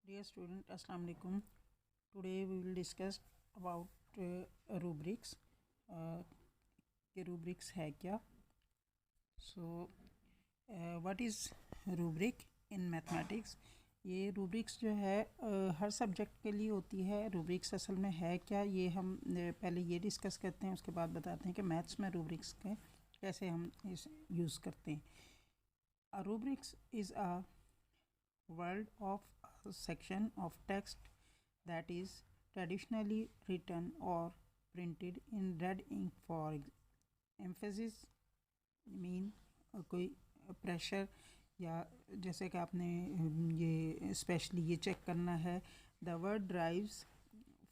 Dear student, Assalamu alaikum. Today we will discuss about rubrics. कि rubrics है क्या? So what is rubric in mathematics? ये rubrics जो है हर सब्जेक्ट के लिए होती है. rubrics असल में है क्या, ये हम पहले ये डिस्कस करते हैं, उसके बाद बताते हैं कि मैथ्स में rubrics के कैसे हम इस यूज़ करते हैं. A rubrics is a word of a section of text that is traditionally written or printed in red ink for emphasis, mean कोई प्रेशर या जैसे कि आपने ये स्पेशली ये चेक करना है. The word drives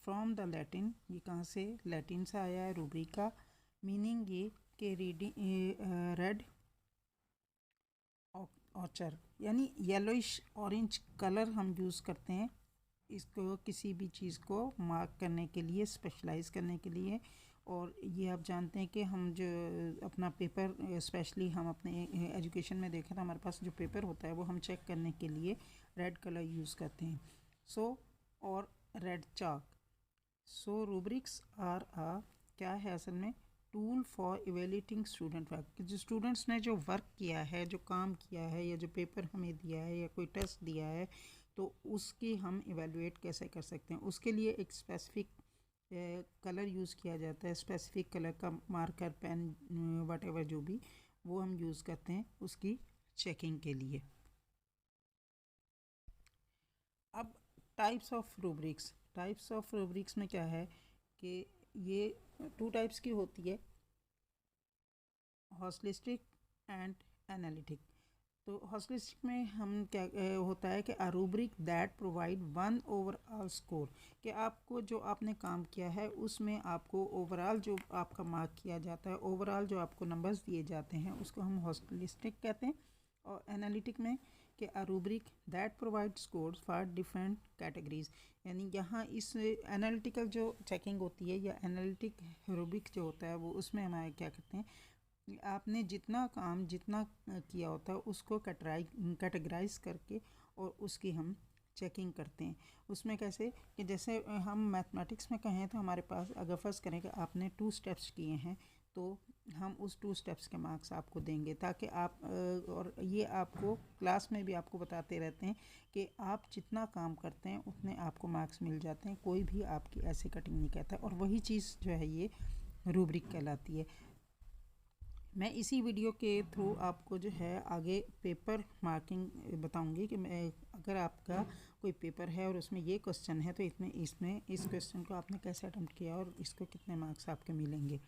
from the Latin, ये कहाँ से, लैटिन से आया है रूब्रिका. मीनिंग ये कि रीडिंग रेड ऑर्चर यानी येलोइश ऑरेंज कलर हम यूज़ करते हैं इसको किसी भी चीज़ को मार्क करने के लिए, स्पेशलाइज करने के लिए. और ये आप जानते हैं कि हम जो अपना पेपर, स्पेशली हम अपने एजुकेशन में देखा था, हमारे पास जो पेपर होता है वो हम चेक करने के लिए रेड कलर यूज़ करते हैं. और रेड चाक. रूब्रिक्स आर क्या है असल में, tool for evaluating student work. जो स्टूडेंट्स ने जो वर्क किया है, जो काम किया है, या जो पेपर हमें दिया है या कोई टेस्ट दिया है, तो उसकी हम इवेलुएट कैसे कर सकते हैं. उसके लिए एक स्पेसिफिक कलर यूज़ किया जाता है, स्पेसिफिक कलर का मार्कर, पेन, वट एवर जो भी वो हम यूज़ करते हैं उसकी चेकिंग के लिए. अब टाइप्स ऑफ रूब्रिक्स में क्या है कि ये टू टाइप्स की होती है, हॉस्लिस्टिक एंड एनालिटिक. तो हॉस्लिस्टिक में हम क्या होता है कि a rubric that provide one overall score, कि आपको जो आपने काम किया है उसमें आपको ओवरऑल जो आपका मार्क किया जाता है, ओवरऑल जो आपको नंबर्स दिए जाते हैं उसको हम हॉस्लिस्टिक कहते हैं. और एनालिटिक में कि a rubric that provide scores for different categories, यानी यहाँ इस एनालिटिकल जो चेकिंग होती है या एनालिटिक रूब्रिक जो होता है वो उसमें हमारे क्या करते हैं, आपने जितना काम जितना किया होता है उसको कैटेगराइज करके और उसकी हम चेकिंग करते हैं. उसमें कैसे कि जैसे हम मैथमेटिक्स में कहें तो हमारे पास अगर फर्स्ट करें कि आपने 2 स्टेप्स किए हैं तो हम उस 2 स्टेप्स के मार्क्स आपको देंगे, ताकि आप और ये आपको क्लास में भी आपको बताते रहते हैं कि आप जितना काम करते हैं उतने आपको मार्क्स मिल जाते हैं, कोई भी आपकी ऐसे कटिंग नहीं कहता. और वही चीज़ जो है ये रूब्रिक कहलाती है. मैं इसी वीडियो के थ्रू आपको जो है आगे पेपर मार्किंग बताऊंगी कि मैं अगर आपका कोई पेपर है और उसमें ये क्वेश्चन है तो इसमें इस क्वेश्चन को आपने कैसे अटेम्प्ट किया और इसको कितने मार्क्स आपके मिलेंगे.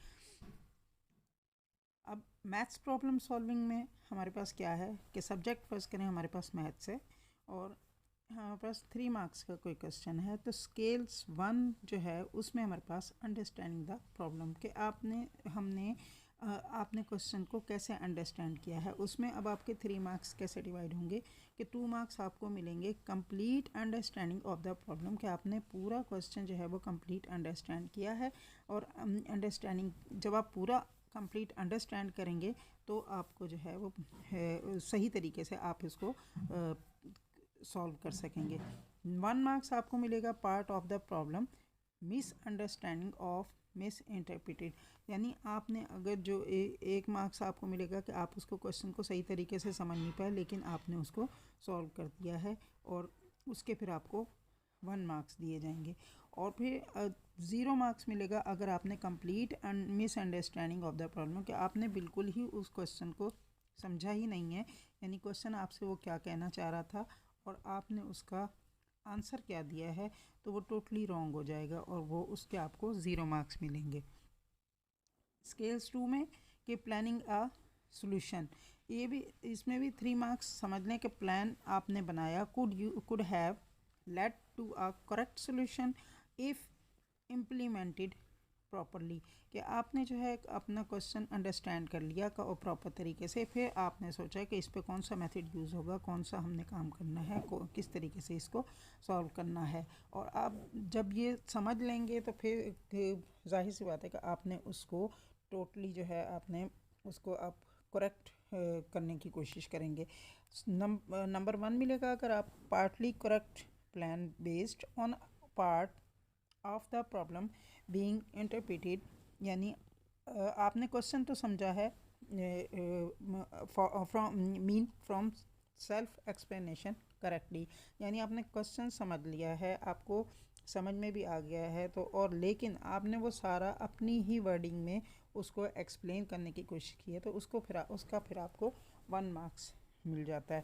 अब मैथ्स प्रॉब्लम सॉल्विंग में हमारे पास क्या है कि सब्जेक्ट फर्स्ट करें, हमारे पास मैथ्स है और हमारे पास 3 मार्क्स का कोई क्वेश्चन है. तो स्केल्स 1 जो है उसमें हमारे पास अंडरस्टैंडिंग द प्रॉब्लम के आपने क्वेश्चन को कैसे अंडरस्टैंड किया है. उसमें अब आपके 3 मार्क्स कैसे डिवाइड होंगे कि 2 मार्क्स आपको मिलेंगे complete understanding of the problem, कि आपने पूरा क्वेश्चन जो है वो कंप्लीट अंडरस्टैंड किया है. और अंडरस्टैंडिंग जब आप पूरा कंप्लीट अंडरस्टैंड करेंगे तो आपको जो है वो सही तरीके से आप इसको सॉल्व कर सकेंगे. 1 मार्क्स आपको मिलेगा part of the problem misunderstanding of miss interpreted, यानी आपने अगर जो एक मार्क्स आपको मिलेगा कि आप उसको क्वेश्चन को सही तरीके से समझ नहीं पाए लेकिन आपने उसको सॉल्व कर दिया है, और उसके फिर आपको 1 मार्क्स दिए जाएंगे. और फिर 0 मार्क्स मिलेगा अगर आपने complete misunderstanding of the problem, कि आपने बिल्कुल ही उस क्वेश्चन को समझा ही नहीं है, यानी क्वेश्चन आपसे वो क्या कहना चाह रहा था और आपने उसका आंसर क्या दिया है, तो वो टोटली रॉन्ग हो जाएगा और वो उसके आपको 0 मार्क्स मिलेंगे. स्केल्स 2 में कि प्लानिंग अ सॉल्यूशन, ये भी इसमें भी 3 मार्क्स समझ लें कि प्लान आपने बनाया, could have led to a correct solution if implemented properly, कि आपने जो है अपना क्वेश्चन अंडरस्टैंड कर लिया और प्रॉपर तरीके से फिर आपने सोचा कि इस पे कौन सा मेथड यूज़ होगा, कौन सा हमने काम करना है, किस तरीके से इसको सॉल्व करना है. और आप जब ये समझ लेंगे तो फिर जाहिर सी बात है कि आपने उसको टोटली जो है आपने उसको आप करेक्ट करने की कोशिश करेंगे. नंबर 1 मिलेगा अगर आप partly correct plan based on part of the problem being interpreted, यानी आपने क्वेश्चन तो समझा है फ्रॉम सेल्फ एक्सप्लेनेशन करेक्टली, यानी आपने क्वेश्चन समझ लिया है, आपको समझ में भी आ गया है, तो और लेकिन आपने वो सारा अपनी ही वर्डिंग में उसको एक्सप्लेन करने की कोशिश की है, तो उसका फिर आपको 1 मार्क्स मिल जाता है।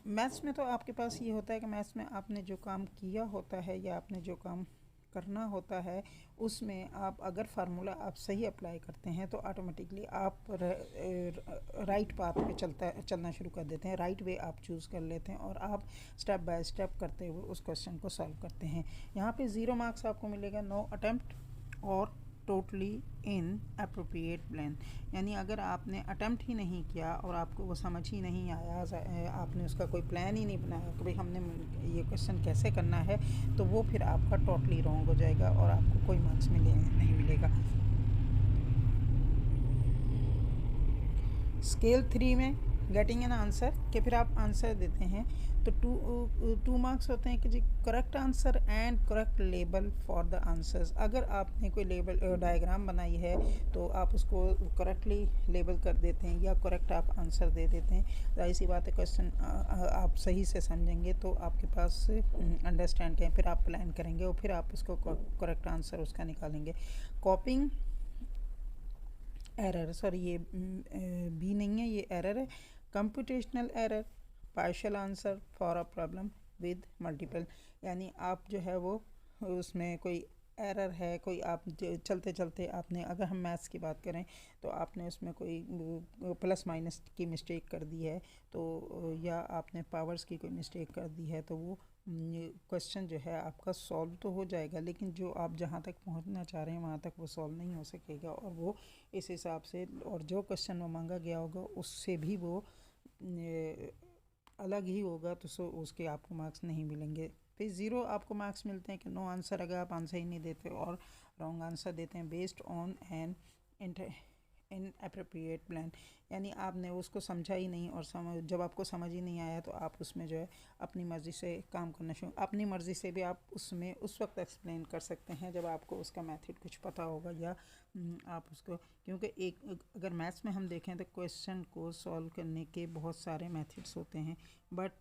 मैथ्स में तो आपके पास ये होता है कि मैथ्स में आपने जो काम किया होता है या आपने जो काम करना होता है, उसमें आप अगर फार्मूला आप सही अप्लाई करते हैं तो ऑटोमेटिकली आप राइट पाथ पे चलना शुरू कर देते हैं, राइट वे आप चूज़ कर लेते हैं और आप स्टेप बाय स्टेप करते हुए उस क्वेश्चन को सॉल्व करते हैं। यहाँ पे 0 मार्क्स आपको मिलेगा नो अटेम्प्ट और टोटली इन अप्रोप्रिएट प्लान, यानी अगर आपने अटेम्प्ट ही नहीं किया और आपको वो समझ ही नहीं आया, आपने उसका कोई प्लान ही नहीं बनाया कि भाई हमने ये क्वेश्चन कैसे करना है, तो वो फिर आपका टोटली रॉन्ग हो जाएगा और आपको कोई मार्क्स नहीं मिलेगा। स्केल 3 में गेटिंग एन आंसर के फिर आप आंसर देते हैं, तो 2 मार्क्स होते हैं कि जी correct answer and correct label for the answers. अगर आपने कोई लेबल डायग्राम बनाई है तो आप उसको करेक्टली लेबल कर देते हैं या करेक्ट आप आंसर दे देते हैं, जाहिर सी बात है क्वेश्चन आप सही से समझेंगे तो आपके पास अंडरस्टैंड करें, फिर आप प्लान करेंगे और फिर आप उसको करेक्ट आंसर उसका निकालेंगे। कॉपिंग एरर, सॉरी ये बी नहीं है, ये एरर है। Computational error, partial answer for a problem with multiple, यानी आप जो है वो उसमें कोई एरर है, कोई आप चलते चलते आपने, अगर हम मैथ्स की बात करें तो आपने उसमें कोई प्लस माइनस की मिस्टेक कर दी है, तो या आपने पावर्स की कोई मिस्टेक कर दी है, तो वो क्वेश्चन जो है आपका सॉल्व तो हो जाएगा, लेकिन जो आप जहाँ तक पहुँचना चाह रहे हैं वहाँ तक वो सॉल्व नहीं हो सकेगा, और वो इस हिसाब से, और जो क्वेश्चन वो मांगा गया होगा उससे भी वो अलग ही होगा, तो उसके आपको मार्क्स नहीं मिलेंगे। फिर 0 आपको मार्क्स मिलते हैं कि नो आंसर, अगर आप आंसर ही नहीं देते और रॉन्ग आंसर देते हैं based on an in appropriate plan, यानी आपने उसको समझा ही नहीं, और जब आपको समझ ही नहीं आया तो आप उसमें जो है अपनी मर्ज़ी से काम करना शुरू, अपनी मर्ज़ी से भी आप उसमें उस वक्त एक्सप्लेन कर सकते हैं जब आपको उसका मेथड कुछ पता होगा, या आप उसको, क्योंकि एक अगर मैथ्स में हम देखें तो क्वेश्चन को सॉल्व करने के बहुत सारे मेथड्स होते हैं, बट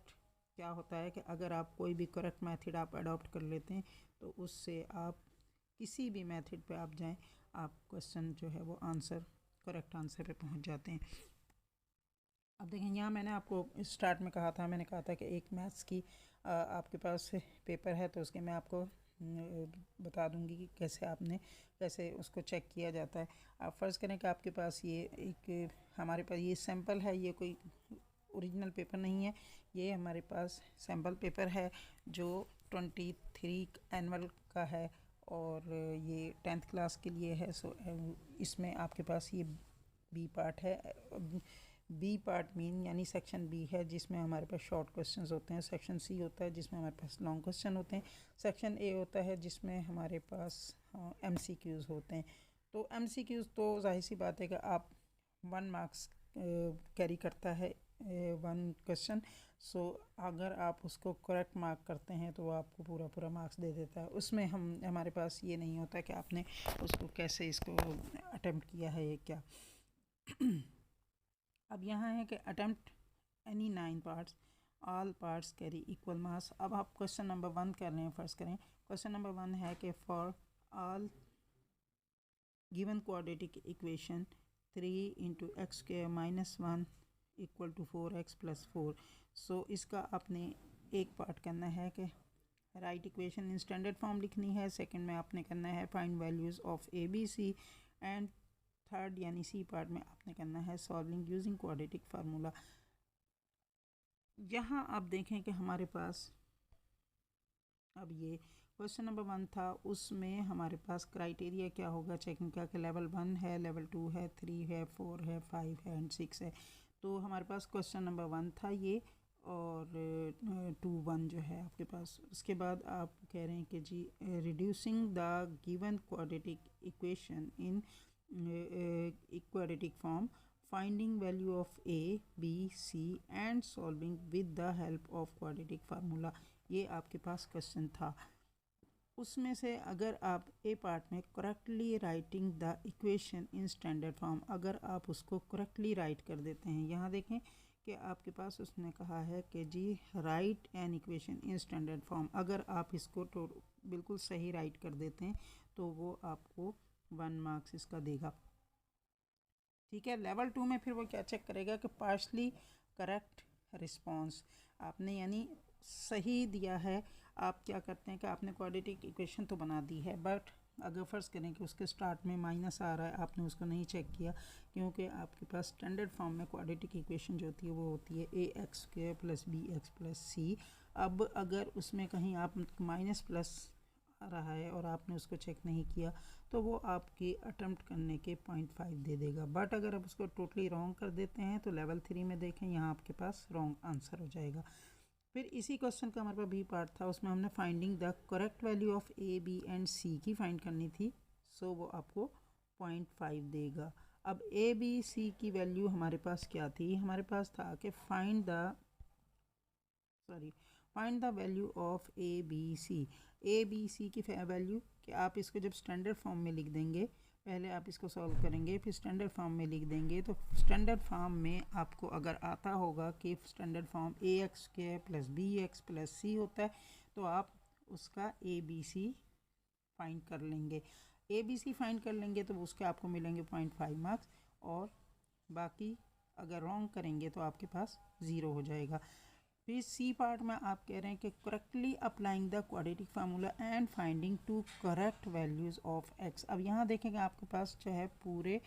क्या होता है कि अगर आप कोई भी करेक्ट मेथड आप अडॉप्ट कर लेते हैं तो उससे आप किसी भी मेथड पे आप जाएं, आप क्वेश्चन जो है वो आंसर, करेक्ट आंसर पे पहुंच जाते हैं। अब देखें, यहाँ मैंने आपको स्टार्ट में कहा था, मैंने कहा था कि एक मैथ्स की आपके पास पेपर है, तो उसके मैं आपको बता दूंगी कि कैसे उसको चेक किया जाता है। आप फ़र्ज़ करें कि आपके पास ये एक, हमारे पास ये सैम्पल है, ये कोई ओरिजिनल पेपर नहीं है, ये हमारे पास सैम्पल पेपर है जो 23 एनुअल का है, और ये 10th क्लास के लिए है। सो इसमें आपके पास ये बी पार्ट है। बी पार्ट मीन यानी सेक्शन बी है जिसमें हमारे पास शॉर्ट क्वेश्चंस होते हैं, सेक्शन सी होता है जिसमें हमारे पास लॉन्ग क्वेश्चन होते हैं, सेक्शन ए होता है जिसमें हमारे पास एमसीक्यूज़ होते हैं। तो एमसीक्यूज़ तो जाहिर सी बात है कि आप 1 मार्क्स कैरी करता है 1 क्वेश्चन, सो अगर आप उसको करेक्ट मार्क करते हैं तो वो आपको पूरा मार्क्स दे देता है। उसमें हमारे पास ये नहीं होता कि आपने उसको कैसे इसको अटेम्प्ट किया है या क्या। अब यहाँ है कि attempt any 9 parts, all parts carry equal मास। अब आप क्वेश्चन नंबर 1 कर रहे हैं, फर्स्ट करें क्वेश्चन नंबर 1 है कि for all given quadratic equation 3 × x² - 1 = 4x + 4। So इसका आपने एक पार्ट करना है कि write equation in standard form लिखनी है, सेकंड में आपने करना है find values of A B C, and third यानी सी पार्ट में आपने करना है सॉल्विंग यूजिंग क्वाड्रेटिक फार्मूला। यहाँ आप देखें कि हमारे पास अब ये क्वेश्चन नंबर 1 था, उसमें हमारे पास क्राइटेरिया क्या होगा चेकिंग का, कि लेवल 1 है, लेवल 2 है, 3 है, 4 है, 5 है एंड 6 है। तो हमारे पास क्वेश्चन नंबर 1 था ये, और 2 1 जो है आपके पास। उसके बाद आप कह रहे हैं कि जी reducing the given quadratic equation in quadratic form finding value of A B C and solving with the help of quadratic formula, ये आपके पास क्वेश्चन था। उसमें से अगर आप ए पार्ट में correctly writing the equation in standard form, अगर आप उसको करेक्टली राइट कर देते हैं, यहाँ देखें कि आपके पास उसने कहा है कि जी write an equation in standard form, अगर आप इसको तो बिल्कुल सही राइट कर देते हैं तो वो आपको 1 मार्क्स इसका देगा। ठीक है, लेवल 2 में फिर वो क्या चेक करेगा कि पार्शली करेक्ट रिस्पॉन्स आपने यानी सही दिया है। आप क्या करते हैं कि आपने क्वाड्रेटिक इक्वेशन तो बना दी है, बट अगर फ़र्ज़ करें कि उसके स्टार्ट में माइनस आ रहा है, आपने उसको नहीं चेक किया, क्योंकि आपके पास स्टैंडर्ड फॉर्म में क्वाड्रेटिक इक्वेशन जो होती है वो होती है A x square plus B x plus C. अब अगर उसमें कहीं आप माइनस प्लस आ रहा है और आपने उसको चेक नहीं किया तो वो आपकी अटैम्प्ट करने के 0.5 दे देगा। बट अगर आप उसको टोटली रॉन्ग कर देते हैं तो लेवल 3 में देखें, यहाँ आपके पास रॉन्ग आंसर हो जाएगा। फिर इसी क्वेश्चन का हमारे पास बी पार्ट था, उसमें हमने finding the correct value of A B and C की फाइंड करनी थी, सो वो आपको 0.5 देगा। अब ए बी सी की वैल्यू हमारे पास क्या थी, हमारे पास था कि find the value of A B C की वैल्यू, कि आप इसको जब स्टैंडर्ड फॉर्म में लिख देंगे, पहले आप इसको सॉल्व करेंगे फिर स्टैंडर्ड फॉर्म में लिख देंगे, तो स्टैंडर्ड फॉर्म में आपको अगर आता होगा कि standard form A x square plus B x plus C होता है, तो आप उसका ए बी सी फाइंड कर लेंगे। ए बी सी फाइंड कर लेंगे तो उसके आपको मिलेंगे 0.5 मार्क्स, और बाकी अगर रॉन्ग करेंगे तो आपके पास 0 हो जाएगा। फिर सी पार्ट में आप कह रहे हैं कि correctly applying the quadratic formula and finding 2 correct values of x. अब यहाँ देखेंगे आपके पास जो है पूरे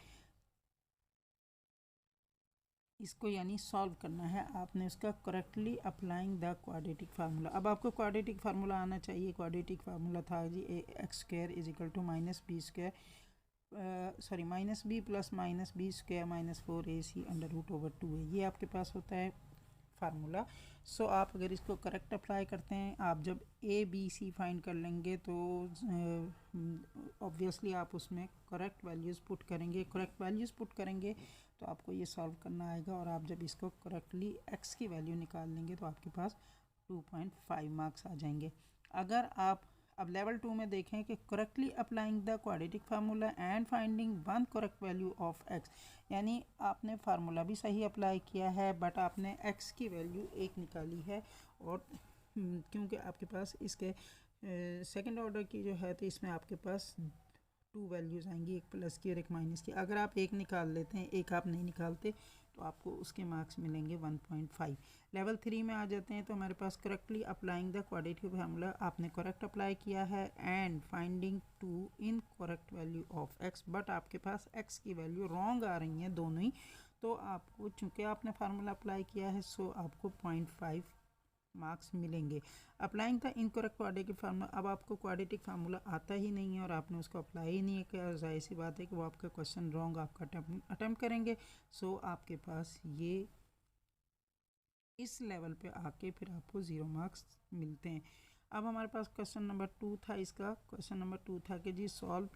इसको यानी सॉल्व करना है आपने, उसका correctly applying the quadratic formula. अब आपको क्वाड्रेटिक फार्मूला आना चाहिए। क्वाड्रेटिक फार्मूला था जी A x square is equal to minus B square minus B plus minus B square minus 4ac under root over 2a, ये आपके पास होता है फार्मूला। सो आप अगर इसको करेक्ट अप्लाई करते हैं, आप जब ए बी सी फाइंड कर लेंगे तो ऑब्वियसली आप उसमें करेक्ट वैल्यूज़ पुट करेंगे। करेक्ट वैल्यूज़ पुट करेंगे तो आपको ये सॉल्व करना आएगा, और आप जब इसको करेक्टली एक्स की वैल्यू निकाल लेंगे तो आपके पास 2.5 मार्क्स आ जाएंगे। अगर आप अब लेवल 2 में देखें कि correctly applying the quadratic formula and finding one correct value of x, यानी आपने फार्मूला भी सही अप्लाई किया है बट आपने एक्स की वैल्यू 1 निकाली है, और क्योंकि आपके पास इसके सेकंड ऑर्डर की जो है तो इसमें आपके पास 2 वैल्यूज़ आएंगी, एक प्लस की और एक माइनस की। अगर आप एक निकाल लेते हैं, एक आप नहीं निकालते, तो आपको उसके मार्क्स मिलेंगे 1.5। लेवल 3 में आ जाते हैं तो हमारे पास correctly applying the quadratic formula, आपने करेक्ट अप्लाई किया है, and finding 2 in correct value of x, but आपके पास एक्स की वैल्यू रॉन्ग आ रही हैं दोनों ही, तो आपको चूँकि आपने फार्मूला अप्लाई किया है सो आपको 0.5 मार्क्स मिलेंगे। Applying the incorrect quadratic formula, अब आपको क्वाड्रेटिक फार्मूला आता ही नहीं है और आपने उसको अप्लाई ही नहीं किया, जाहिर सी बात है कि वो आपका क्वेश्चन रॉन्ग आपका अटैम्प्ट करेंगे। सो आपके पास ये इस लेवल पे आके फिर आपको 0 मार्क्स मिलते हैं। अब हमारे पास क्वेश्चन नंबर 2 था, इसका क्वेश्चन नंबर 2 था कि जी solve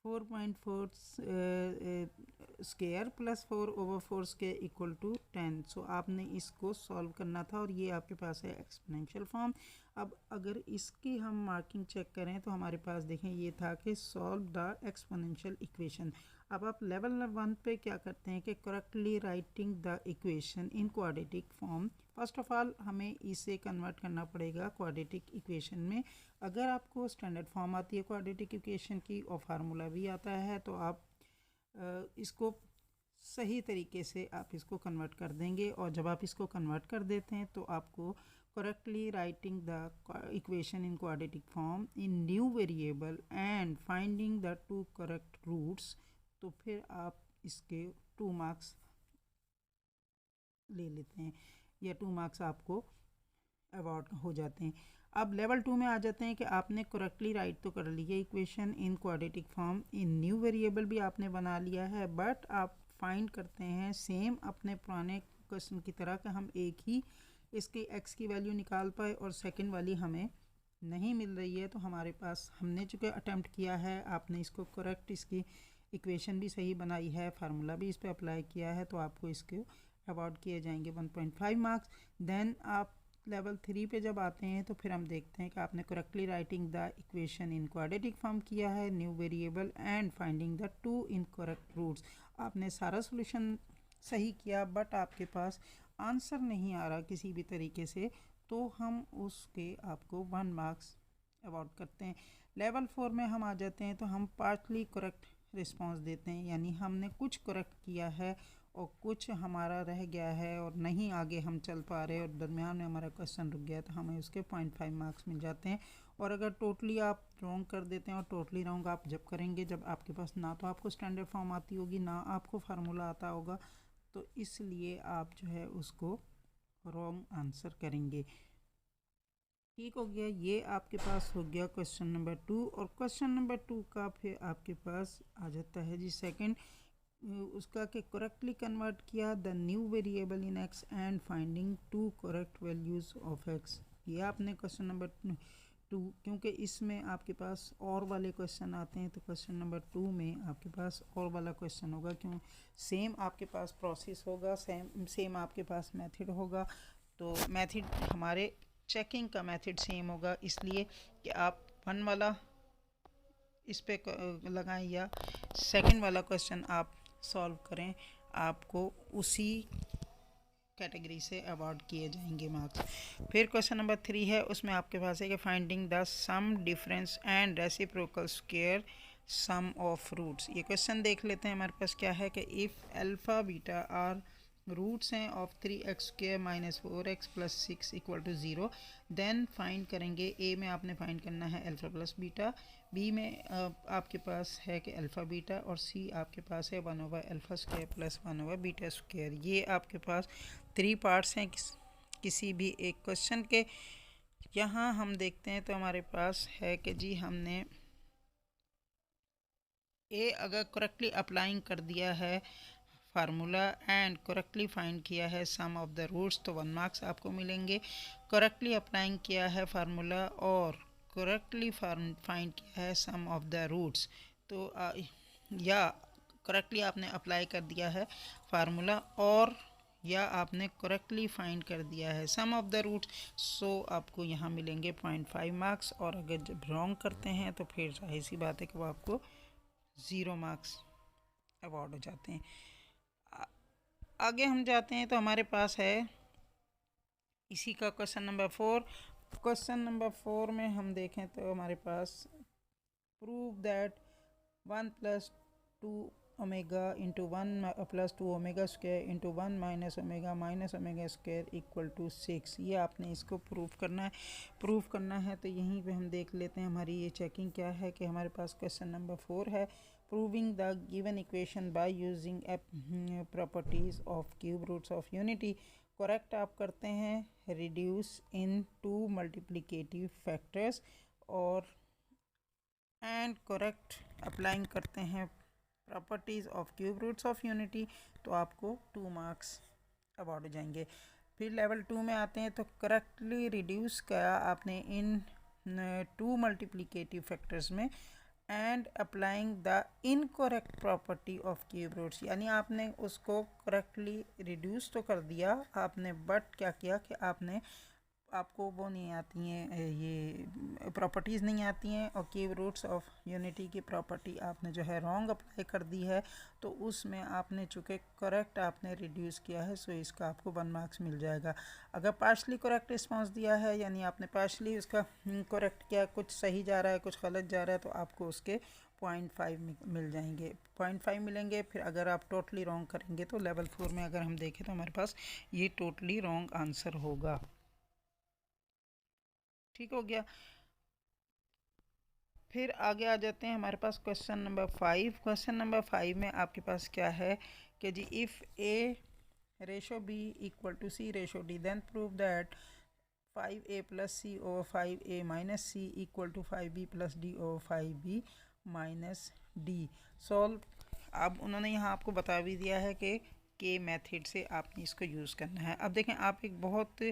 4.4 square plus 4 over 4 square equal to 10। So आपने इसको सॉल्व करना था, और ये आपके पास है एक्सपोनेंशियल फॉर्म। अब अगर इसकी हम मार्किंग चेक करें तो हमारे पास देखें ये था कि सॉल्व द एक्सपोनेंशियल इक्वेशन। अब आप लेवल 1 पे क्या करते हैं कि correctly writing the equation in quadratic form. First of all हमें इसे कन्वर्ट करना पड़ेगा क्वाड्रेटिक इक्वेशन में। अगर आपको स्टैंडर्ड फॉर्म आती है क्वाड्रेटिक इक्वेशन की और फार्मूला भी आता है तो आप इसको सही तरीके से आप इसको कन्वर्ट कर देंगे, और जब आप इसको कन्वर्ट कर देते हैं तो आपको correctly writing the equation in quadratic form in new variable and finding the 2 correct roots, तो फिर आप इसके 2 मार्क्स ले लेते हैं, या 2 मार्क्स आपको अवार्ड हो जाते हैं। अब लेवल 2 में आ जाते हैं कि आपने करेक्टली राइट तो कर लिया equation in quadratic form, in new variable भी आपने बना लिया है, बट आप फाइंड करते हैं सेम अपने पुराने क्वेश्चन की तरह कि हम एक ही इसकी एक्स की वैल्यू निकाल पाए और सेकंड वाली हमें नहीं मिल रही है। तो हमारे पास हमने चूँकि अटैम्प्ट किया है, आपने इसको करेक्ट इसकी इक्वेशन भी सही बनाई है, फार्मूला भी इस पर अप्लाई किया है, तो आपको इसके अवार्ड किए जाएंगे 1.5 मार्क्स। देन आप लेवल 3 पे जब आते हैं तो फिर हम देखते हैं कि आपने correctly writing the equation in quadratic form किया है, new variable and finding the 2 incorrect roots. आपने सारा सोल्यूशन सही किया बट आपके पास आंसर नहीं आ रहा किसी भी तरीके से, तो हम उसके आपको 1 मार्क्स अवार्ड करते हैं। लेवल 4 में हम आ जाते हैं तो हम पार्टली करेक्ट रिस्पांस देते हैं, यानी हमने कुछ करेक्ट किया है और कुछ हमारा रह गया है और नहीं आगे हम चल पा रहे और दरमियान में हमारा क्वेश्चन रुक गया, तो हमें उसके 0.5 मार्क्स मिल जाते हैं। और अगर टोटली आप रॉन्ग कर देते हैं, और टोटली रॉन्ग आप जब करेंगे जब आपके पास ना तो आपको स्टैंडर्ड फॉर्म आती होगी ना आपको फार्मूला आता होगा, तो इसलिए आप जो है उसको रॉन्ग आंसर करेंगे। ठीक हो गया, ये आपके पास हो गया क्वेश्चन नंबर 2। और क्वेश्चन नंबर 2 का फिर आपके पास आ जाता है जी सेकंड, उसका कि करेक्टली कन्वर्ट किया the new variable in x and finding 2 correct values of x. ये आपने क्वेश्चन नंबर 2, क्योंकि इसमें आपके पास और वाले क्वेश्चन आते हैं, तो क्वेश्चन नंबर 2 में आपके पास और वाला क्वेश्चन होगा, क्यों सेम आपके पास प्रोसेस होगा, सेम आपके पास मेथड होगा। तो मेथड हमारे चेकिंग का मेथड सेम होगा, इसलिए कि आप 1 वाला इस पे लगाएं या सेकंड वाला क्वेश्चन आप सॉल्व करें, आपको उसी कैटेगरी से अवार्ड किए जाएंगे मार्क्स। फिर क्वेश्चन नंबर 3 है, उसमें आपके पास है कि finding the sum difference and reciprocal square sum of roots. ये क्वेश्चन देख लेते हैं, हमारे पास क्या है कि if alpha beta are roots हैं of 3x² - 4x + 6 = 0, then find करेंगे। ए में आपने फाइंड करना है अल्फ़ा प्लस बीटा, बी में आपके पास है कि अल्फ़ा बीटा, और सी आपके पास है 1/α² + 1/β²। ये आपके पास 3 पार्ट्स हैं किसी भी एक क्वेश्चन के। यहाँ हम देखते हैं तो हमारे पास है कि जी हमने ए अगर करेक्टली अप्लाइंग कर दिया है फार्मूला एंड करेक्टली फाइंड किया है सम ऑफ द रूट्स, तो 1 मार्क्स आपको मिलेंगे। करेक्टली अप्लाइंग किया है फार्मूला और करेक्टली फाइंड किया है सम ऑफ द रूट्स, तो या करेक्टली आपने अप्लाई कर दिया है फार्मूला और या आपने करेक्टली फाइंड कर दिया है सम ऑफ द रूट्स, सो आपको यहाँ मिलेंगे 0.5 मार्क्स। और अगर जब रॉन्ग करते हैं तो फिर जाहिर सी बात है कि वो आपको 0 मार्क्स अवार्ड हो जाते हैं। आगे हम जाते हैं तो हमारे पास है इसी का क्वेश्चन नंबर 4। क्वेश्चन नंबर 4 में हम देखें तो हमारे पास prove that 1 + 2 omega into 1 + 2 omega square into 1 - omega omega square = 6। ये आपने इसको प्रूव करना है। तो यहीं पे हम देख लेते हैं हमारी ये चेकिंग क्या है कि हमारे पास क्वेश्चन नंबर 4 है, proving the given equation by using properties of cube roots of unity. Correct आप करते हैं रिड्यूस इन 2 मल्टीप्लिकेटिव फैक्टर्स, और एंड करेक्ट अप्लाइंग करते हैं properties of cube roots of unity, तो आपको 2 मार्क्स अवार्ड हो जाएंगे। फिर लेवल 2 में आते हैं तो करेक्टली रिड्यूस किया आपने इन 2 मल्टीप्लिकेटिव फैक्टर्स में and applying the incorrect property of cube roots, यानी आपने उसको करेक्टली रिड्यूस तो कर दिया आपने, बट क्या किया कि आपको वो नहीं आती हैं, ये प्रॉपर्टीज़ नहीं आती हैं, और क्यूब रूट्स ऑफ यूनिटी की प्रॉपर्टी आपने जो है रॉन्ग अप्लाई कर दी है, तो उसमें आपने चूँकि करेक्ट आपने रिड्यूस किया है, सो इसका आपको 1 मार्क्स मिल जाएगा। अगर पार्शली करेक्ट रिस्पांस दिया है, यानी आपने पार्शली उसका करेक्ट किया, कुछ सही जा रहा है कुछ गलत जा रहा है, तो आपको उसके 0.5 मिल जाएंगे, 0.5 मिलेंगे। फिर अगर आप टोटली रॉन्ग करेंगे तो लेवल 4 में अगर हम देखें तो हमारे पास ये टोटली रॉन्ग आंसर होगा। ठीक हो गया। फिर आगे आ जाते हैं हमारे पास क्वेश्चन नंबर 5। क्वेश्चन नंबर 5 में आपके पास क्या है कि जी if A ratio B = C ratio D, then prove that 5A + C over 5A - C = 5B + D over 5B - D। Solve. अब उन्होंने यहाँ आपको बता भी दिया है कि के मेथड से आपने इसको यूज़ करना है। अब देखें, आप एक बहुत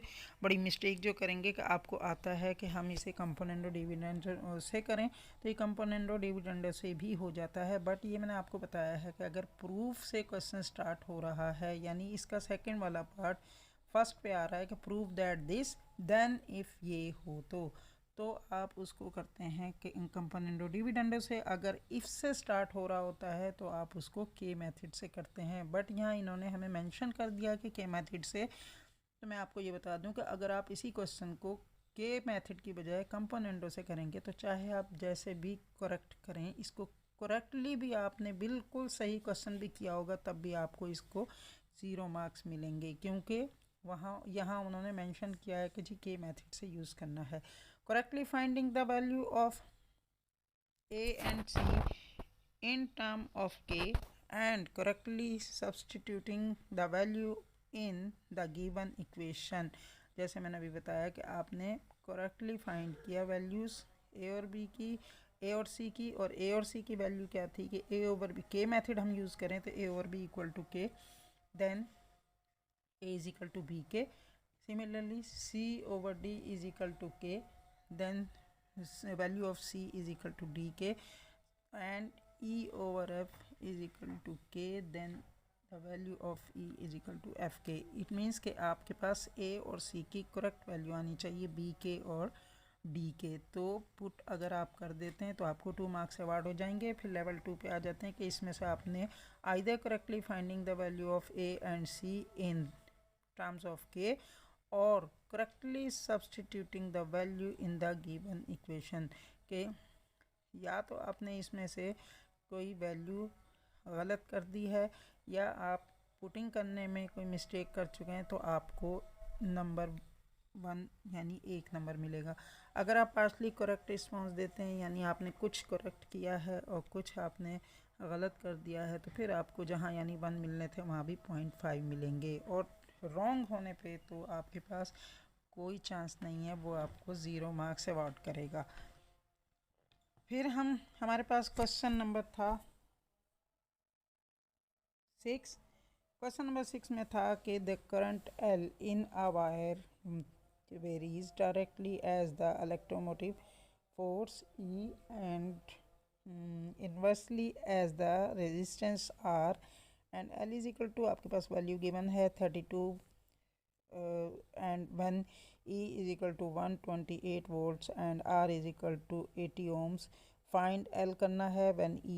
बड़ी मिस्टेक जो करेंगे कि आपको आता है कि हम इसे कंपोनेंडो डिविडेंडो से करें, तो ये कंपोनेंडो डिविडेंडो से भी हो जाता है। बट ये मैंने आपको बताया है कि अगर प्रूफ से क्वेश्चन स्टार्ट हो रहा है, यानी इसका सेकेंड वाला पार्ट फर्स्ट पे आ रहा है कि prove that this then if ये हो तो आप उसको करते हैं कि कंपोनेंडो डिविडेंडो से। अगर इफ़ से स्टार्ट हो रहा होता है तो आप उसको के मेथड से करते हैं। बट यहाँ इन्होंने हमें मेंशन कर दिया कि के मेथड से, तो मैं आपको ये बता दूं कि अगर आप इसी क्वेश्चन को के मेथड की बजाय कंपोनेंडो से करेंगे तो चाहे आप जैसे भी करेक्ट करें, इसको करेक्टली भी आपने बिल्कुल सही क्वेश्चन भी किया होगा तब भी आपको इसको 0 मार्क्स मिलेंगे, क्योंकि यहाँ उन्होंने मेंशन किया है कि जी के मेथड से यूज़ करना है। Correctly finding the value of A and C in term of k and correctly substituting the value in the given equation। जैसे मैंने अभी बताया कि आपने करेक्टली फाइंड किया वैल्यूज़ ए और बी की, ए और सी की, और ए और सी की वैल्यू क्या थी कि A over B, k method हम यूज़ करें तो A over B equal to k, then A is equal to B k. Similarly C over D is equal to k, then value of C is equal to D k, and E over F is equal to K, then the value of E is equal to FK। it means कि आपके पास A और C की correct value आनी चाहिए B के और D के। तो पुट अगर आप कर देते हैं तो आपको 2 मार्क्स अवार्ड हो जाएंगे। फिर लेवल 2 पे आ जाते हैं कि इसमें से आपने either correctly finding the value of A and C in terms of K और correctly substituting the value in the given equation के, या तो आपने इसमें से कोई वैल्यू गलत कर दी है या आप पुटिंग करने में कोई मिस्टेक कर चुके हैं, तो आपको नंबर 1 यानी 1 नंबर मिलेगा। अगर आप पार्शली करेक्ट रिस्पॉन्स देते हैं, यानी आपने कुछ करेक्ट किया है और कुछ आपने गलत कर दिया है, तो फिर आपको जहां यानी 1 मिलने थे वहां भी 0.5 मिलेंगे। और रॉन्ग होने पे तो आपके पास कोई चांस नहीं है, वो आपको 0 मार्क्स अवार्ड करेगा। फिर हमारे पास क्वेश्चन नंबर था 6। क्वेश्चन नंबर 6 में था कि the current L in a wire varies directly as the electromotive force E and inversely as the resistance R and L is equal to, आपके पास वैल्यू गिवन है 32 and when E is equal to 128 volts and R is equal to 80 ohms। Find L करना है when E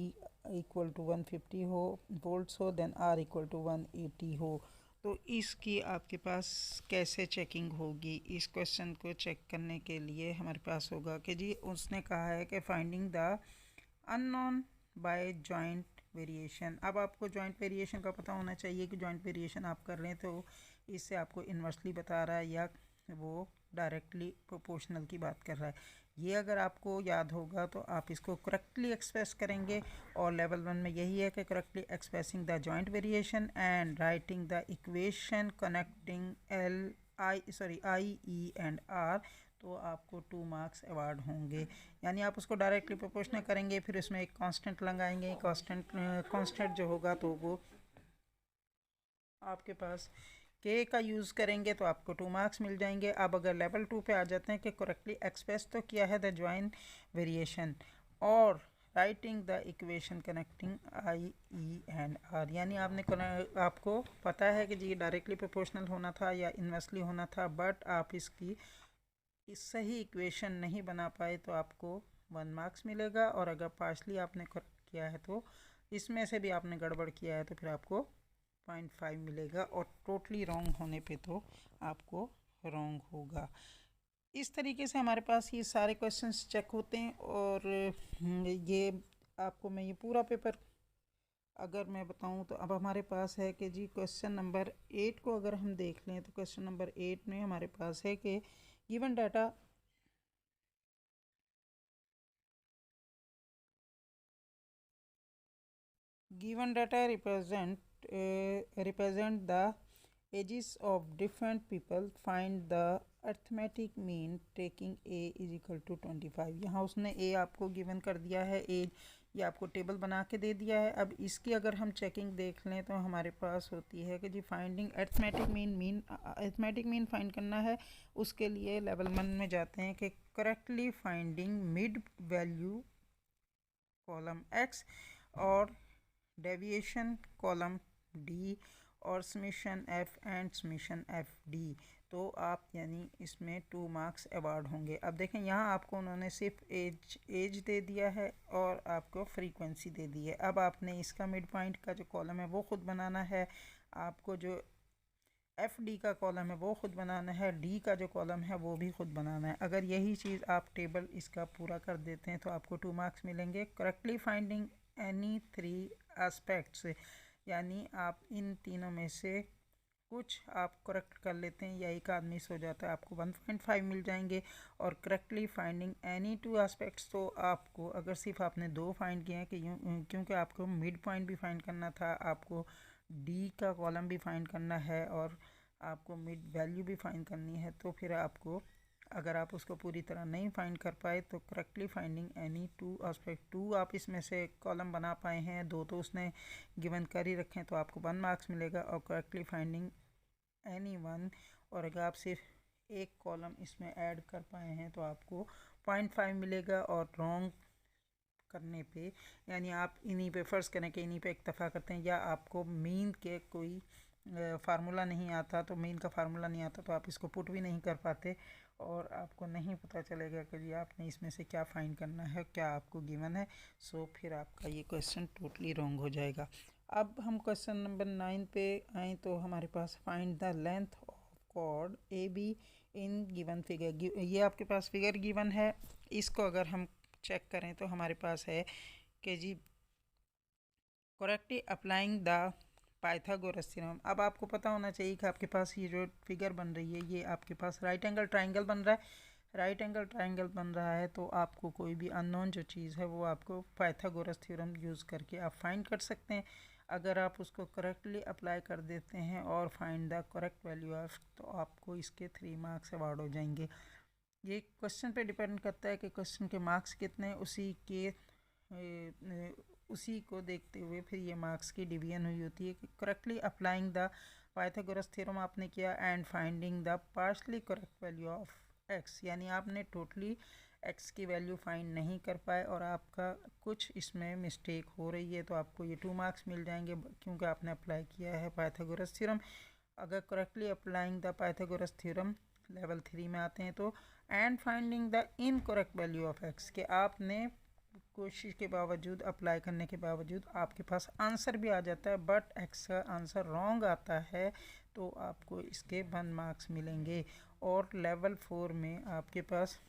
equal to 150 हो volts हो, then R equal to 180 हो। तो इसकी आपके पास कैसे चेकिंग होगी? इस क्वेश्चन को चेक करने के लिए हमारे पास होगा कि जी उसने कहा है कि finding the unknown by joint variation. अब आपको जॉइंट वेरिएशन का पता होना चाहिए कि जॉइंट वेरिएशन आप कर रहे हैं तो इससे आपको इन्वर्सली बता रहा है या वो डायरेक्टली प्रोपोर्शनल की बात कर रहा है। ये अगर आपको याद होगा तो आप इसको करेक्टली एक्सप्रेस करेंगे। और लेवल 1 में यही है कि correctly expressing the joint variation and writing the equation connecting I E and R, तो आपको 2 मार्क्स अवार्ड होंगे। यानी आप उसको डायरेक्टली प्रोपोर्शनल करेंगे, फिर उसमें एक कांस्टेंट लगाएंगे, कांस्टेंट जो होगा तो वो आपके पास के का यूज़ करेंगे तो आपको 2 मार्क्स मिल जाएंगे। अब अगर लेवल 2 पे आ जाते हैं कि करेक्टली एक्सप्रेस तो किया है द जॉइंट वेरिएशन और writing the equation connecting I E and R, यानी आपको पता है कि जी डायरेक्टली प्रोपोर्शनल होना था या इन्वर्सली होना था, बट आप इसकी सही इक्वेशन नहीं बना पाए तो आपको 1 मार्क्स मिलेगा। और अगर पार्शली आपने करेक्ट किया है तो इसमें से भी आपने गड़बड़ किया है तो फिर आपको 0.5 मिलेगा, और टोटली रॉन्ग होने पे तो आपको रॉन्ग होगा। इस तरीके से हमारे पास ये सारे क्वेश्चंस चेक होते हैं। और ये आपको मैं ये पूरा पेपर अगर मैं बताऊं तो अब हमारे पास है कि जी क्वेश्चन नंबर 8 को अगर हम देख लें तो क्वेश्चन नंबर 8 में हमारे पास है कि given data represent the ages of different people, find the arithmetic mean taking A is equal to 25। यहाँ उसने ए आपको गिवन कर दिया है, एज ये आपको टेबल बना के दे दिया है। अब इसकी अगर हम चेकिंग देख लें तो हमारे पास होती है कि जी फाइंडिंग अर्थमेटिक मीन फाइंड करना है। उसके लिए लेवल 1 में जाते हैं कि correctly finding mid value column x और डेविएशन कॉलम डी और summation F and summation F D. तो आप यानी इसमें 2 मार्क्स अवार्ड होंगे। अब देखें यहाँ आपको उन्होंने सिर्फ एज दे दिया है और आपको फ्रीक्वेंसी दे दी है। अब आपने इसका मिड पॉइंट का जो कॉलम है वो ख़ुद बनाना है, आपको जो एफ डी का कॉलम है वो ख़ुद बनाना है, डी का जो कॉलम है वो भी ख़ुद बनाना है। अगर यही चीज़ आप टेबल इसका पूरा कर देते हैं तो आपको 2 मार्क्स मिलेंगे। करेक्टली फाइंडिंग एनी 3 एस्पेक्ट्स, यानी आप इन तीनों में से कुछ आप करेक्ट कर लेते हैं या एक आदमी सो जाता है, आपको 1.5 मिल जाएंगे। और करेक्टली फाइंडिंग एनी 2 एस्पेक्ट्स, तो आपको अगर सिर्फ आपने 2 फाइंड किए हैं कि क्योंकि आपको मिड पॉइंट भी फाइंड करना था, आपको डी का कॉलम भी फाइंड करना है और आपको मिड वैल्यू भी फाइंड करनी है, तो फिर आपको अगर आप उसको पूरी तरह नहीं फाइंड कर पाए तो करेक्टली फाइंडिंग एनी 2 एस्पेक्ट 2 आप इसमें से कॉलम बना पाए हैं, 2 तो उसने गिवन कर ही रखे हैं तो आपको 1 मार्क्स मिलेगा। और करेक्टली फाइंडिंग एनी 1, और अगर आप सिर्फ एक कॉलम इसमें ऐड कर पाए हैं तो आपको 0.5 मिलेगा। और रॉन्ग करने पे यानी आप इन्हीं पे फ़र्ज़ करें कि इन्हीं पे इक्तफ़ा करते हैं या आपको मीन के कोई फार्मूला नहीं आता, तो मीन का फार्मूला नहीं आता तो आप इसको पुट भी नहीं कर पाते और आपको नहीं पता चलेगा कि जी आपने इसमें से क्या फाइंड करना है, क्या आपको गिवन है। सो फिर आपका ये क्वेश्चन टोटली रॉन्ग हो जाएगा। अब हम क्वेश्चन नंबर 9 पे आएँ तो हमारे पास find the length of chord A B in given figure. ये आपके पास फिगर गिवन है, इसको अगर हम चेक करें तो हमारे पास है कि जी correctly applying the Pythagoras theorem. अब आपको पता होना चाहिए कि आपके पास ये जो फिगर बन रही है ये आपके पास राइट एंगल ट्राइंगल बन रहा है। राइट एंगल ट्राइंगल बन रहा है तो आपको कोई भी अननोन जो चीज़ है वो आपको पाइथागोरस थ्योरम यूज़ करके आप फाइंड कर सकते हैं। अगर आप उसको करेक्टली अप्लाई कर देते हैं और find the correct value of, तो आपको इसके 3 मार्क्स अवार्ड हो जाएंगे। ये क्वेश्चन पे डिपेंड करता है कि क्वेश्चन के मार्क्स कितने, उसी को देखते हुए फिर ये मार्क्स की डिवीजन हुई होती है कि correctly applying the Pythagoras theorem आपने किया and finding the partially correct value of x, यानी आपने टोटली एक्स की वैल्यू फाइंड नहीं कर पाए और आपका कुछ इसमें मिस्टेक हो रही है, तो आपको ये 2 मार्क्स मिल जाएंगे क्योंकि आपने अप्लाई किया है पाइथागोरस थ्योरम। अगर correctly applying the Pythagoras theorem level 3 में आते हैं तो and finding the incorrect value of x, के आपने कोशिश के बावजूद अप्लाई करने के बावजूद आपके पास आंसर भी आ जाता है बट एक्स का आंसर रॉन्ग आता है, तो आपको इसके 1 मार्क्स मिलेंगे। और लेवल 4 में आपके पास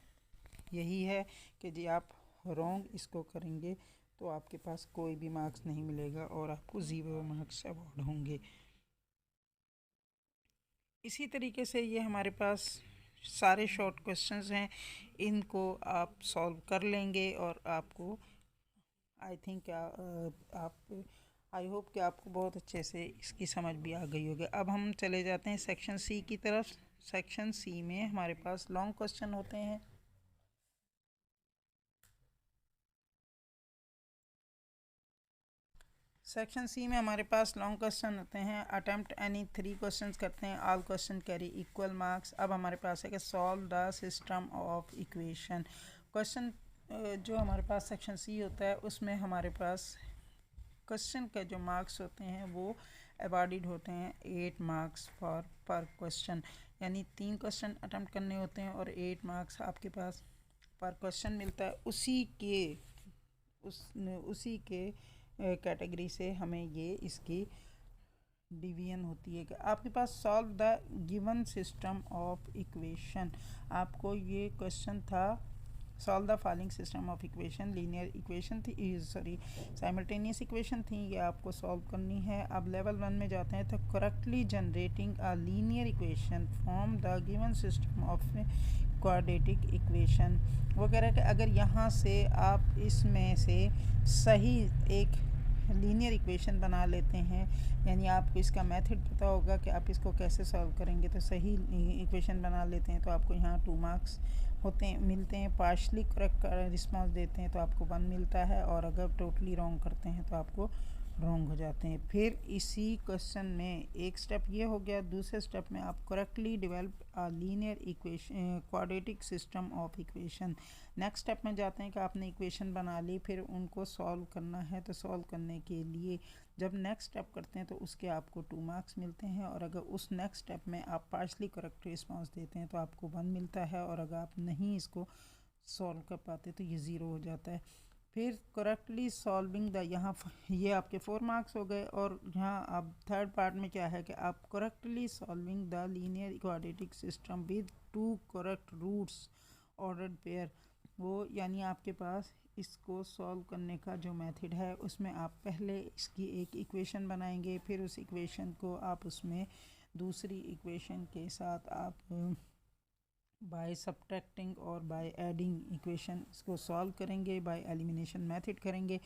यही है कि जी आप रॉन्ग इसको करेंगे तो आपके पास कोई भी मार्क्स नहीं मिलेगा और आपको 0 मार्क्स अवार्ड होंगे। इसी तरीके से ये हमारे पास सारे शॉर्ट क्वेश्चंस हैं, इनको आप सॉल्व कर लेंगे और आपको आई होप कि आपको बहुत अच्छे से इसकी समझ भी आ गई होगी। अब हम चले जाते हैं सेक्शन सी की तरफ। सेक्शन सी में हमारे पास लॉन्ग क्वेश्चन होते हैं। सेक्शन सी में हमारे पास लॉन्ग क्वेश्चन होते हैं। अटेम्प्ट एनी 3 क्वेश्चंस करते हैं, all question carry equal marks. अब हमारे पास है कि solve the system of equation. Question जो हमारे पास सेक्शन सी होता है उसमें हमारे पास क्वेश्चन के जो मार्क्स होते हैं वो अवार्डेड होते हैं 8 मार्क्स पर क्वेश्चन, यानी 3 क्वेश्चन अटेम्प्ट करने होते हैं और 8 मार्क्स आपके पास पर क्वेश्चन मिलता है। उसी के कैटेगरी से हमें ये इसकी डिवीजन होती है कि आपके पास solve the given system of equation. आपको ये क्वेश्चन था solve the following system of equation, linear equation थी, साइमल्टेनियस इक्वेशन थी, ये आपको सॉल्व करनी है। अब लेवल 1 में जाते हैं तो correctly generating a linear equation from the given system of quadratic equation. वो कह रहा है कि अगर यहाँ से आप इसमें से सही एक लीनियर इक्वेशन बना लेते हैं, यानी आपको इसका मेथड पता होगा कि आप इसको कैसे सॉल्व करेंगे, तो सही इक्वेशन बना लेते हैं तो आपको यहाँ 2 मार्क्स होते हैं मिलते हैं। पार्शली करेक्ट रिस्पॉन्स देते हैं तो आपको 1 मिलता है, और अगर टोटली रॉन्ग करते हैं तो आपको रॉन्ग हो जाते हैं। फिर इसी क्वेश्चन में एक स्टेप ये हो गया, दूसरे स्टेप में आप correctly develop a linear equation quadratic system of equation. Next step में जाते हैं कि आपने इक्वेशन बना ली, फिर उनको सॉल्व करना है। तो सॉल्व करने के लिए जब नेक्स्ट स्टेप करते हैं तो उसके आपको 2 मार्क्स मिलते हैं, और अगर उस नेक्स्ट स्टेप में आप पार्शली करेक्ट रिस्पॉन्स देते हैं तो आपको 1 मिलता है, और अगर आप नहीं इसको सॉल्व कर पाते तो ये 0 हो जाता है। फिर करेक्टली सॉल्विंग द, यहाँ ये आपके 4 मार्क्स हो गए। और यहाँ अब थर्ड पार्ट में क्या है कि आप correctly solving the linear quadratic system with 2 correct roots ordered pair, वो यानी आपके पास इसको सॉल्व करने का जो मेथड है उसमें आप पहले इसकी एक इक्वेशन बनाएंगे, फिर उस इक्वेशन को आप उसमें दूसरी इक्वेशन के साथ आप बाय सब्ट्रैक्टिंग और बाय एडिंग इक्वेशन इसको सॉल्व करेंगे, बाय एलिमिनेशन मेथड करेंगे।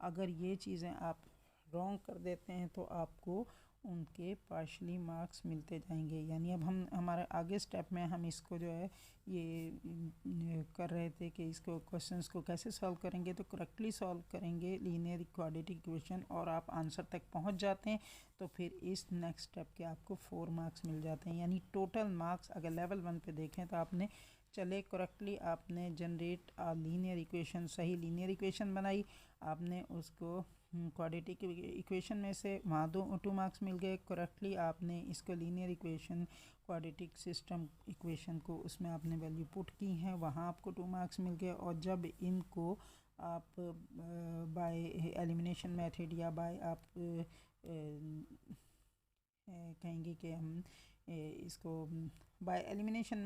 अगर ये चीज़ें आप रॉन्ग कर देते हैं तो आपको उनके पार्शली मार्क्स मिलते जाएंगे। यानी अब हम हमारे आगे स्टेप में हम इसको जो है ये कर रहे थे कि इसको क्वेश्चंस को कैसे सॉल्व करेंगे। तो करेक्टली सॉल्व करेंगे लीनियर क्वाड्रेटिक इक्वेशन और आप आंसर तक पहुंच जाते हैं तो फिर इस नेक्स्ट स्टेप के आपको 4 मार्क्स मिल जाते हैं। यानी टोटल मार्क्स अगर लेवल 1 पे देखें तो आपने चले करेक्टली आपने जनरेट लीनियर इक्वेशन, सही लीनियर इक्वेशन बनाई, आपने उसको क्वाड्रेटिक इक्वेशन में से वहाँ 2 मार्क्स मिल गए। करेक्टली आपने इसको linear equation quadratic system equation को उसमें आपने वैल्यू पुट की हैं, वहाँ आपको 2 मार्क्स मिल गए। और जब इनको आप बाय एलिमिनेशन मेथड या बाय आप कहेंगे कि हम इसको बाय एलिमिनेशन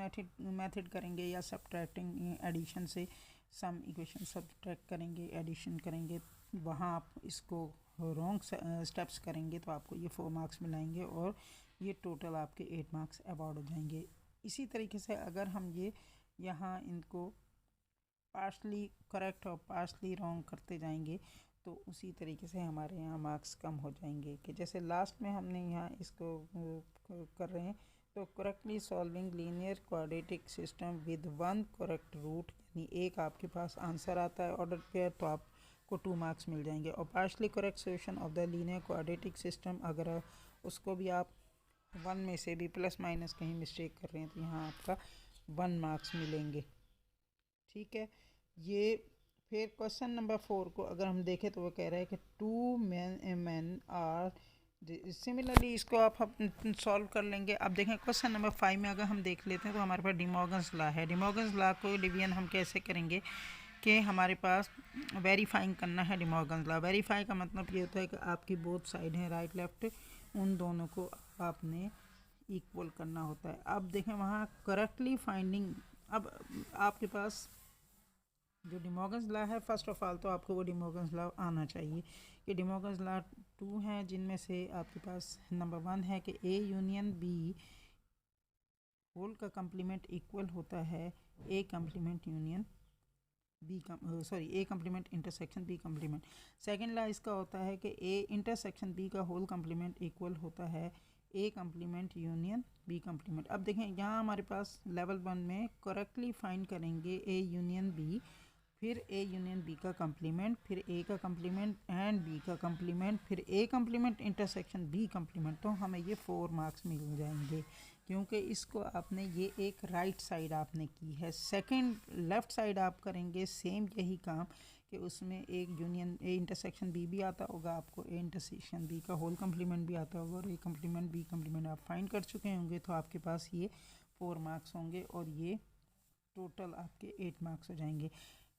मेथड करेंगे या सब्ट्रैक्टिंग एडिशन से सम इक्वेशन सब्ट्रैक्ट करेंगे, एडिशन करेंगे, वहाँ आप इसको रॉन्ग स्टेप्स करेंगे तो आपको ये 4 मार्क्स मिलाएंगे और ये टोटल आपके 8 मार्क्स अवॉर्ड हो जाएंगे। इसी तरीके से अगर हम ये यहाँ इनको पार्शली करेक्ट और पार्शली रॉन्ग करते जाएंगे तो उसी तरीके से हमारे यहाँ मार्क्स कम हो जाएंगे। कि जैसे लास्ट में हमने यहाँ इसको कर रहे हैं तो correctly solving linear quadratic system with 1 correct root, यानी एक आपके पास आंसर आता है ऑर्डर पेयर तो आपको 2 मार्क्स मिल जाएंगे। और partially correct solution of the linear quadratic system, अगर उसको भी आप 1 में से भी प्लस माइनस कहीं मिस्टेक कर रहे हैं तो यहाँ आपका 1 मार्क्स मिलेंगे। ठीक है, ये फिर क्वेश्चन नंबर 4 को अगर हम देखें तो वो कह रहा है कि 2 men आर, सिमिलरली इसको आप सॉल्व कर लेंगे। अब देखें क्वेश्चन नंबर 5 में अगर हम देख लेते हैं तो हमारे पास डे मॉर्गन्स लॉ है। डे मॉर्गन्स लॉ को डिवीजन हम कैसे करेंगे कि हमारे पास वेरीफाइंग करना है डे मॉर्गन्स लॉ। वेरीफाई का मतलब ये होता है कि आपकी बोथ साइड हैं राइट लेफ्ट, उन दोनों को आपने इक्वल करना होता है। अब देखें वहाँ करेक्टली फाइंडिंग, अब आपके पास जो डे मॉर्गन्स लॉ है फर्स्ट ऑफ ऑल तो आपको वो डे मॉर्गन्स लॉ आना चाहिए कि डे मॉर्गन्स लॉ 2 हैं, जिनमें से आपके पास नंबर 1 है कि ए यूनियन बी होल का कम्प्लीमेंट इक्वल होता है A complement union B sorry A complement intersection B complement. Second law इसका होता है कि ए इंटरसेक्शन बी का होल कम्प्लीमेंट इक्वल होता है A complement union B complement. अब देखें यहाँ हमारे पास लेवल 1 में करेक्टली फाइंड करेंगे ए यूनियन बी, फिर ए यूनियन बी का कम्प्लीमेंट, फिर ए का कम्प्लीमेंट एंड बी का कम्प्लीमेंट, फिर A complement intersection B complement, तो हमें ये 4 मार्क्स मिल जाएंगे क्योंकि इसको आपने ये एक राइट साइड आपने की है। सेकंड लेफ़्ट साइड आप करेंगे सेम यही काम कि उसमें एक यूनियन ए इंटरसेक्शन बी भी आता होगा, आपको ए इंटरसेक्शन बी का होल कम्प्लीमेंट भी आता होगा और ए कम्प्लीमेंट बी कम्प्लीमेंट आप फाइंड कर चुके होंगे, तो आपके पास ये 4 मार्क्स होंगे और ये टोटल आपके 8 मार्क्स हो जाएंगे।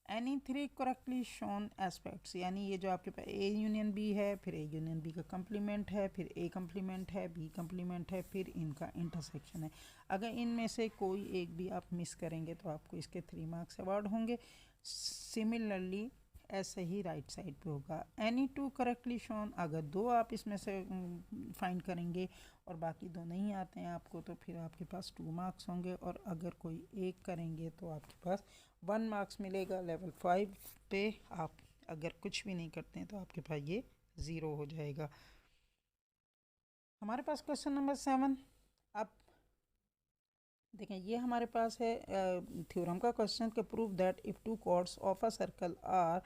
एनी 3 करेक्टली शोन एस्पेक्ट्स, यानी ये जो आपके पास ए यूनियन बी है, फिर ए यूनियन बी का कम्प्लीमेंट है, फिर ए कम्प्लीमेंट है, बी कम्प्लीमेंट है, फिर इनका इंटरसेक्शन है। अगर इनमें से कोई एक भी आप मिस करेंगे तो आपको इसके 3 मार्क्स अवार्ड होंगे। सिमिलरली ऐसे ही राइट साइड पे होगा। एनी 2 करेक्टली शोन, अगर 2 आप इसमें से फाइंड करेंगे और बाकी 2 नहीं आते हैं आपको तो फिर आपके पास 2 मार्क्स होंगे, और अगर कोई एक करेंगे तो आपके पास 1 मार्क्स मिलेगा। लेवल 5 पे आप अगर कुछ भी नहीं करते हैं तो आपके पास ये ज़ीरो हो जाएगा। हमारे पास क्वेश्चन नंबर 7। अब देखें, ये हमारे पास है थ्योरम का क्वेश्चन कि prove that if two chords of a circle are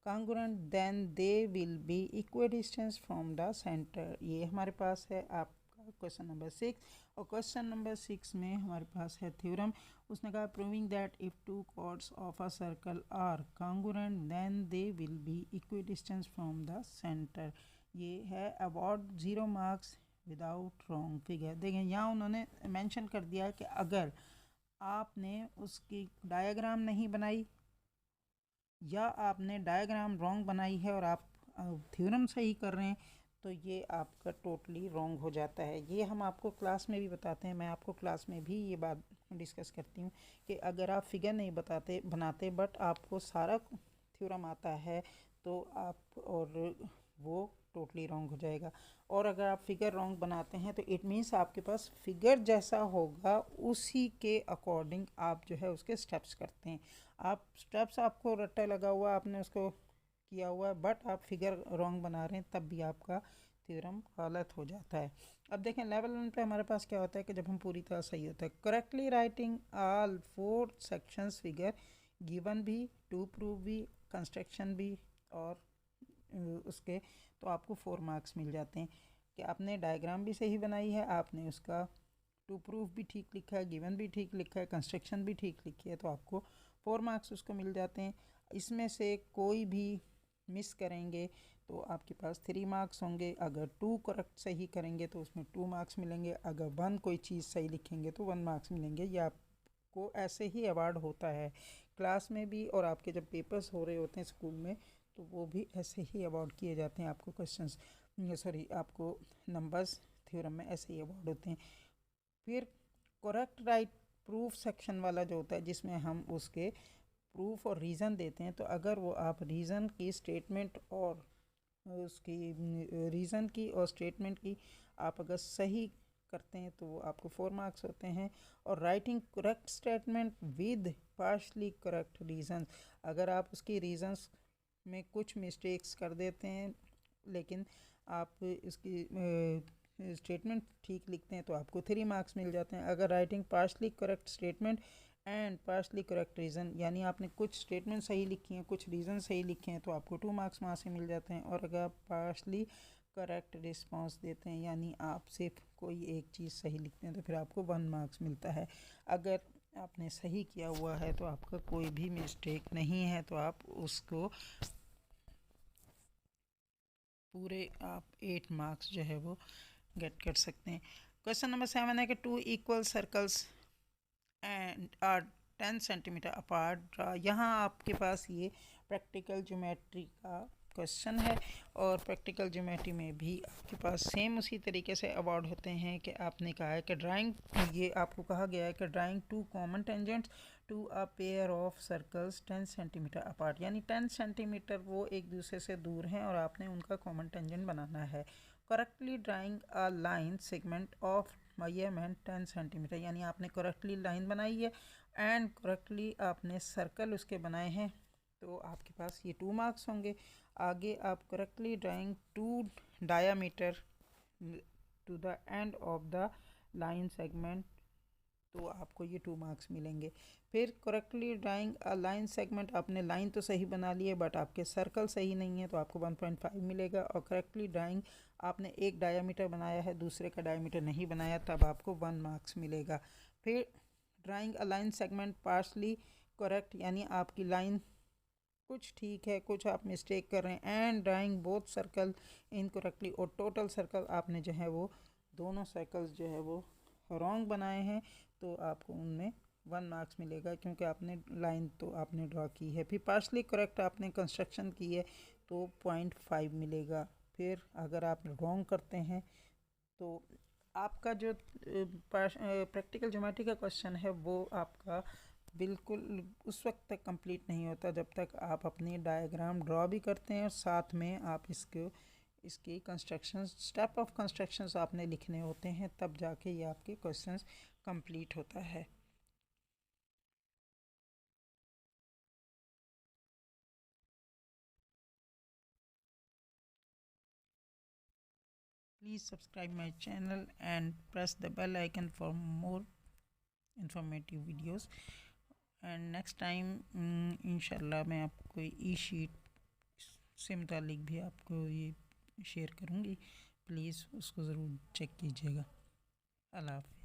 congruent then they will be equidistant from the centre. ये हमारे पास है आपका क्वेश्चन नंबर 6। और क्वेश्चन नंबर 6 में हमारे पास है थ्योरम। उसने कहा proving that if two chords of a circle are congruent then they will be equidistant from the centre. ये है award 0 marks without wrong figure. देखें, यहाँ उन्होंने मेंशन कर दिया कि अगर आपने उसकी डायग्राम नहीं बनाई या आपने डायग्राम रॉन्ग बनाई है और आप थ्योरम सही कर रहे हैं तो ये आपका टोटली रॉन्ग हो जाता है। ये हम आपको क्लास में भी बताते हैं, मैं आपको क्लास में भी ये बात डिस्कस करती हूँ कि अगर आप फिगर नहीं बनाते बट आपको सारा थ्योरम आता है तो आप और वो टोटली रॉन्ग हो जाएगा। और अगर आप फिगर रॉन्ग बनाते हैं तो इट मीन्स आपके पास फिगर जैसा होगा उसी के अकॉर्डिंग आप जो है उसके स्टेप्स करते हैं। आप स्टेप्स आपको रट्टा लगा हुआ आपने उसको किया हुआ है बट आप फिगर रॉन्ग बना रहे हैं तब भी आपका थ्योरम गलत हो जाता है। अब देखें लेवल 1 पे हमारे पास क्या होता है कि जब हम पूरी तरह सही होता है correctly writing all 4 sections figure given भी टू प्रूव भी कंस्ट्रक्शन भी और उसके तो आपको 4 मार्क्स मिल जाते हैं कि आपने डायग्राम भी सही बनाई है, आपने उसका टू प्रूफ भी ठीक लिखा है, गिवन भी ठीक लिखा है, कंस्ट्रक्शन भी ठीक लिखी है तो आपको 4 मार्क्स उसको मिल जाते हैं। इसमें से कोई भी मिस करेंगे तो आपके पास 3 मार्क्स होंगे। अगर 2 करेक्ट सही करेंगे तो उसमें 2 मार्क्स मिलेंगे। अगर 1 कोई चीज़ सही लिखेंगे तो 1 मार्क्स मिलेंगे। ये आपको ऐसे ही अवार्ड होता है क्लास में भी और आपके जब पेपर्स हो रहे होते हैं स्कूल में तो वो भी ऐसे ही अवार्ड किए जाते हैं। आपको क्वेश्चंस आपको नंबर्स थ्योरम में ऐसे ही अवार्ड होते हैं। फिर करेक्ट राइट प्रूफ सेक्शन वाला जो होता है जिसमें हम उसके प्रूफ और रीज़न देते हैं तो अगर वो आप रीज़न की स्टेटमेंट और उसकी रीज़न की और स्टेटमेंट की आप अगर सही करते हैं तो वो आपको 4 मार्क्स होते हैं। और writing correct statement with partially correct reason, अगर आप उसकी रीज़न्स में कुछ मिस्टेक्स कर देते हैं लेकिन आप इसकी स्टेटमेंट ठीक लिखते हैं तो आपको 3 मार्क्स मिल जाते हैं। अगर writing partially correct statement and partially correct reason यानी आपने कुछ स्टेटमेंट सही लिखी हैं कुछ रीज़न सही लिखे हैं तो आपको 2 मार्क्स वहाँ से मिल जाते हैं। और अगर आप पार्शली करेक्ट रिस्पॉन्स देते हैं यानी आप सिर्फ कोई एक चीज़ सही लिखते हैं तो फिर आपको 1 मार्क्स मिलता है। अगर आपने सही किया हुआ है तो आपका कोई भी मिस्टेक नहीं है तो आप उसको पूरे आप 8 मार्क्स जो है वो गेट कर सकते हैं। क्वेश्चन नंबर 7 है कि 2 equal circles and are 10 centimetre apart. यहाँ आपके पास ये प्रैक्टिकल ज्योमेट्री का क्वेश्चन है और प्रैक्टिकल ज्योमेट्री में भी आपके पास सेम उसी तरीके से अवार्ड होते हैं कि आपने कहा है कि ड्राइंग, ये आपको कहा गया है कि drawing 2 common tangents to a pair of circles 10 centimetre apart, यानी 10 सेंटीमीटर वो एक दूसरे से दूर हैं और आपने उनका कॉमन टेंजेंट बनाना है। Correctly drawing a line segment of measurement 10 centimetre, यानी आपने करेक्टली लाइन बनाई है एंड करेक्टली आपने सर्कल उसके बनाए हैं तो आपके पास ये 2 मार्क्स होंगे। आगे आप correctly drawing 2 diameter to the end of the line segment तो आपको ये 2 मार्क्स मिलेंगे। फिर correctly drawing a line segment, आपने लाइन तो सही बना ली है बट आपके सर्कल सही नहीं है तो आपको 1.5 मिलेगा। और करेक्टली ड्राइंग आपने एक डायामीटर बनाया है दूसरे का डायामीटर नहीं बनाया तब आपको 1 मार्क्स मिलेगा। फिर drawing a line segment partially correct, यानी आपकी लाइन कुछ ठीक है कुछ आप मिस्टेक कर रहे हैं। And drawing both circle incorrectly, और टोटल सर्कल आपने जो है वो दोनों सर्कल्स जो है वो रॉन्ग बनाए हैं तो आपको उनमें 1 मार्क्स मिलेगा क्योंकि आपने लाइन तो आपने ड्रॉ की है। फिर पार्शली करेक्ट आपने कंस्ट्रक्शन की है तो 0.5 मिलेगा। फिर अगर आप रॉन्ग करते हैं तो आपका जो प्रैक्टिकल ज्योमेट्री का क्वेश्चन है वो आपका बिल्कुल उस वक्त तक कंप्लीट नहीं होता जब तक आप अपनी डायग्राम ड्रॉ भी करते हैं और साथ में आप इसकी कंस्ट्रक्शंस स्टेप ऑफ कंस्ट्रक्शंस आपने लिखने होते हैं तब जाके ये आपके क्वेश्चंस कंप्लीट होता है। Please subscribe my channel and press the bell icon for more informative videos. And next time इंशाल्लाह मैं आपको ई शीट से मुतालिक भी आपको ये शेयर करूँगी, प्लीज़ उसको ज़रूर चेक कीजिएगा। अल्लाह हाफ़िज़।